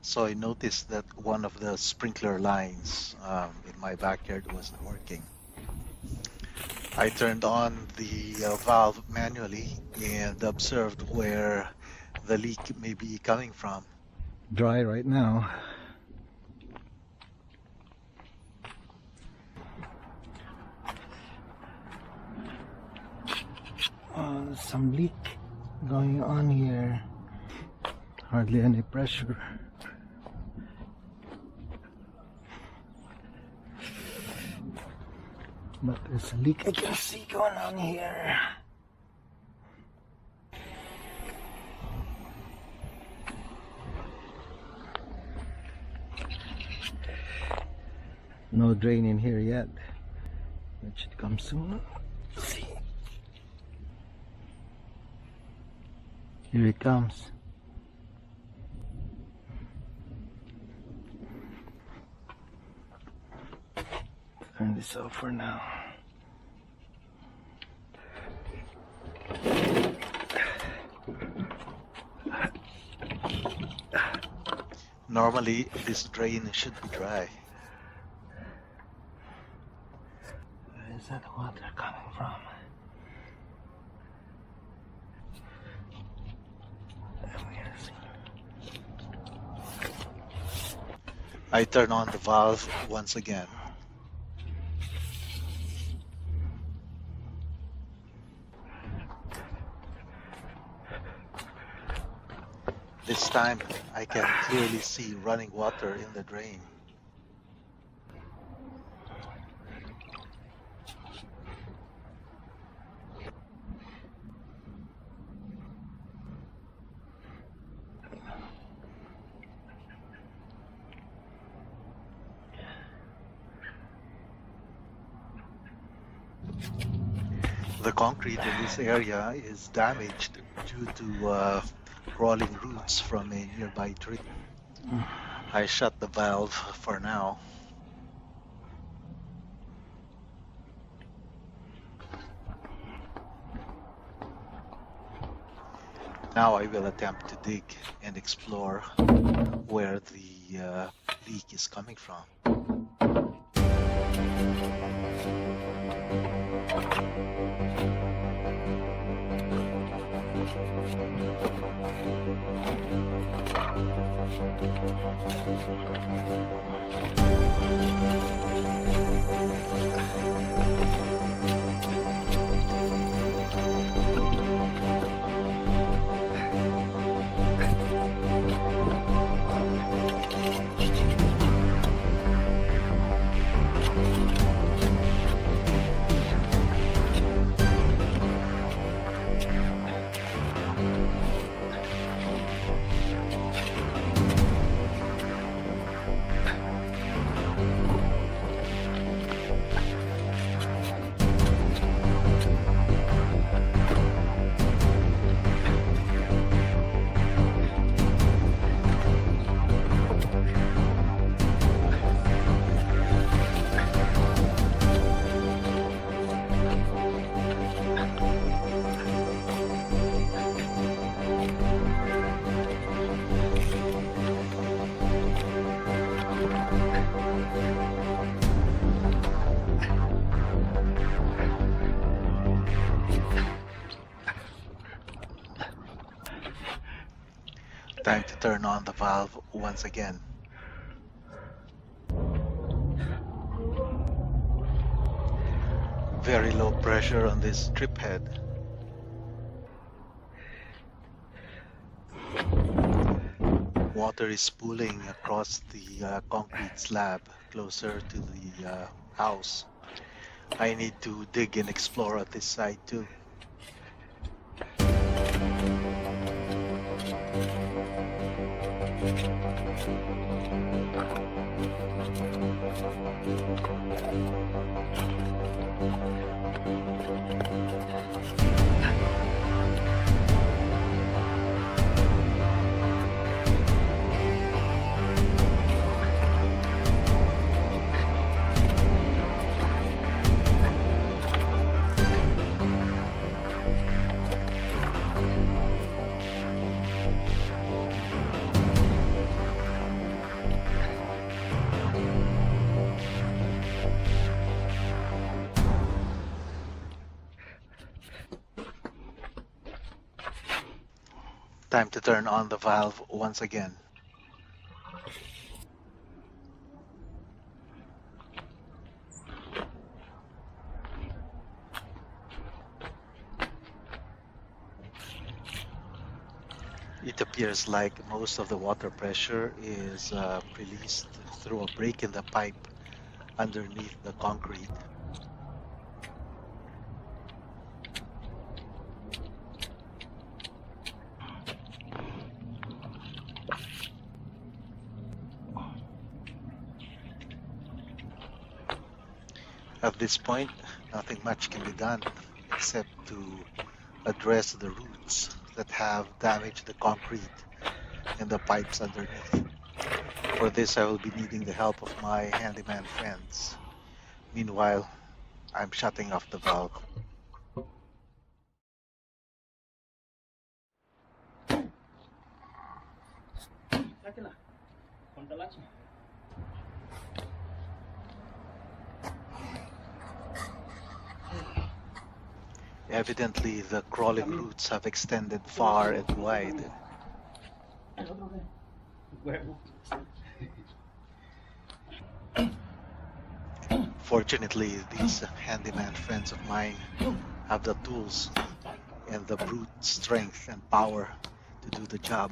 So I noticed that one of the sprinkler lines in my backyard wasn't working. I turned on the valve manually and observed where the leak may be coming from. Dry right now. Some leak going on here. Hardly any pressure. But there's a leak I can see going on here. No drain in here yet. It should come soon. Let's see. Here it comes. Turn this off for now. Normally, this drain should be dry. Where is that water coming from? I turn on the valve once again. This time, I can clearly see running water in the drain. The concrete in this area is damaged due to crawling roots from a nearby tree. I shut the valve for now. Now I will attempt to dig and explore where the leak is coming from. Time to turn on the valve once again. Very low pressure on this drip head. Water is spooling across the concrete slab closer to the house. I need to dig and explore at this side too. Time to turn on the valve once again. It appears like most of the water pressure is released through a break in the pipe underneath the concrete. At this point, nothing much can be done except to address the roots that have damaged the concrete and the pipes underneath. For this, I will be needing the help of my handyman friends. Meanwhile, I'm shutting off the valve. Evidently, the crawling roots have extended far and wide. Fortunately, these handyman friends of mine have the tools and the brute strength and power to do the job.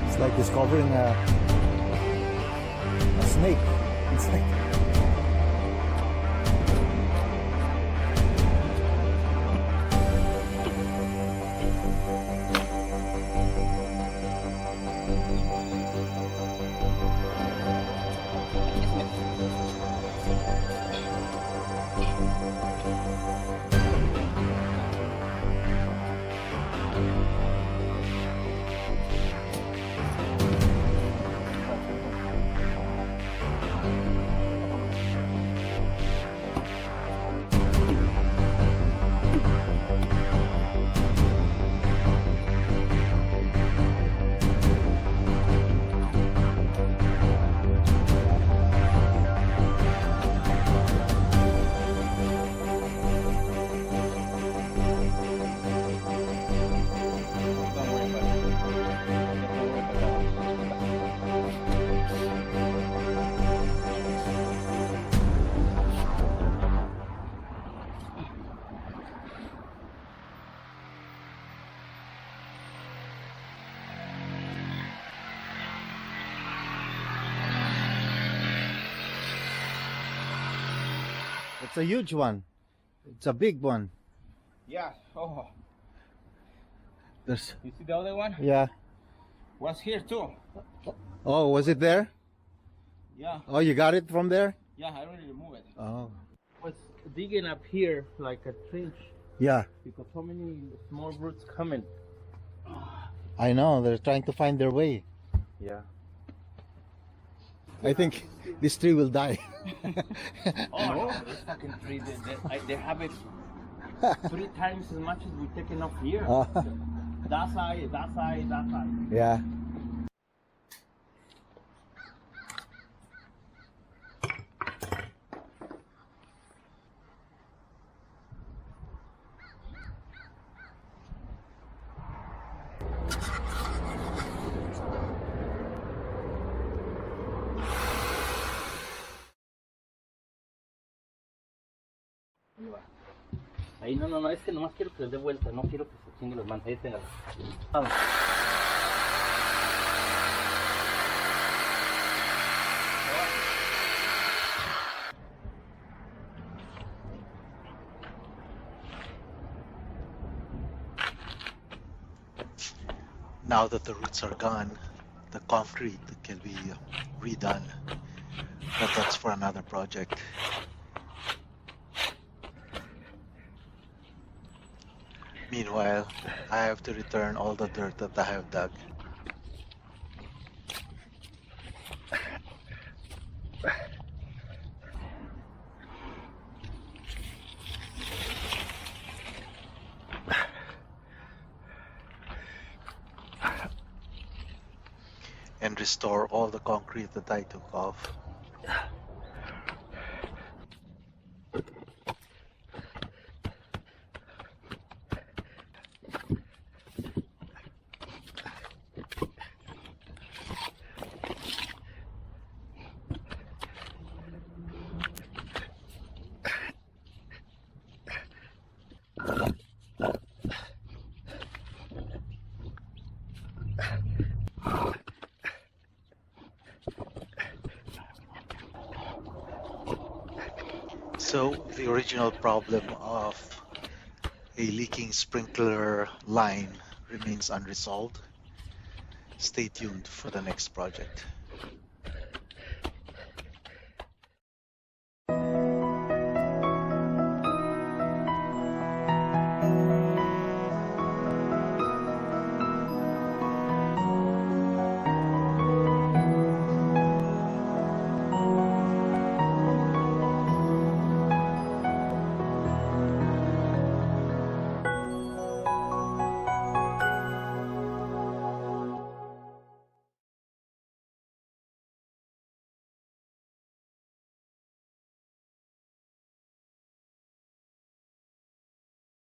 It's like discovering a snake. It's like it's a huge one. It's a big one. Yeah. Oh, There's you see the other one? yeah. Was here too. Oh, was it there? Yeah. Oh, you got it from there? Yeah, I already removed it. Oh. Was digging up here like a trench Yeah, because so many small roots coming. I know. They're trying to find their way. Yeah. I think this tree will die. Oh no, this fucking tree, they have it 3 times as much as we're taking off here. Oh. That side, that side, that side. Yeah. Ahí no, es que nomás quiero que les dé vuelta, no quiero que se chinguen las manos. Ahí tengan. Now that the roots are gone, the concrete can be redone. But that's for another project. Meanwhile, I have to return all the dirt that I have dug. And restore all the concrete that I took off. So the original problem of a leaking sprinkler line remains unresolved. Stay tuned for the next project.